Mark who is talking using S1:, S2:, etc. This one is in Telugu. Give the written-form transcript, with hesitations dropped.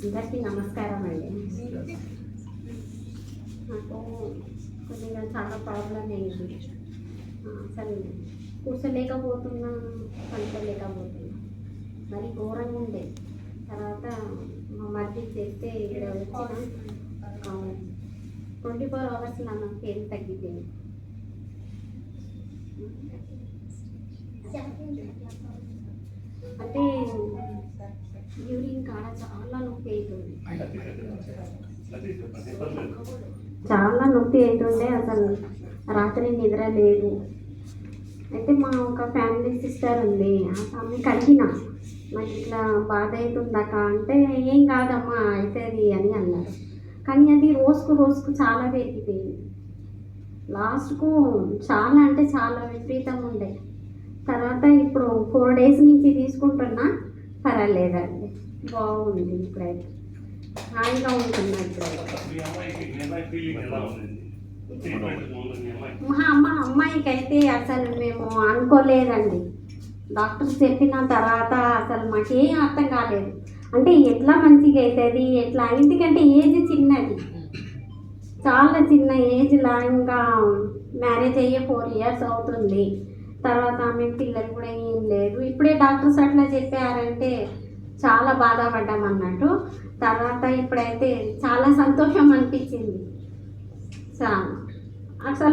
S1: అందరికీ నమస్కారం అండి. నాకు కొద్దిగా చాలా ప్రాబ్లం అయింది. అసలు కూర్చోలేకపోతున్నా, పనుకోలేకపోతున్నా, మరి ఘోరంగా ఉండే. తర్వాత మా మధ్య చెప్తే ఇక్కడ వచ్చిన 24 అవర్స్లో నాకు పెయిన్ తగ్గిపోయింది. అంటే యూరిన్ కాడ చాలా నొప్పి అవుతుంది, చాలా నొప్పి అవుతుండే. అసలు రాత్రి నిద్ర లేదు. అయితే మా ఒక ఫ్యామిలీ సిస్టర్ ఉంది, ఆమెకి అడిగిన నాకు ఇట్లా బాధ అవుతుందాక అంటే ఏం కాదమ్మా అవుతుంది అని అన్నారు. కానీ అది రోజుకు చాలా పెరిగిపోయింది. లాస్ట్కు చాలా అంటే చాలా విపరీతంగా ఉండే. తర్వాత ఇప్పుడు 4 days నుంచి తీసుకుంటున్నా, పర్వాలేదండి, బాగుంది. ఇప్పుడైతే హాయిగా ఉంటున్నా. మా అమ్మాయికి అయితే అసలు మేము అనుకోలేదండి. డాక్టర్స్ చెప్పిన తర్వాత అసలు మాకేం అర్థం కాలేదు. అంటే ఎట్లా మంచిగా అవుతుంది, ఎట్లా, ఎందుకంటే ఏజ్ చిన్నది, చాలా చిన్న ఏజ్లా. ఇంకా మ్యారేజ్ అయ్యే 4 years అవుతుంది. తర్వాత ఆమె పిల్లలు కూడా ఏం లేదు. ఇప్పుడే డాక్టర్స్ అట్లా చెప్పారంటే చాలా బాధపడ్డాం అన్నట్టు. తర్వాత ఇప్పుడైతే చాలా సంతోషం అనిపించింది. చాలా అసలు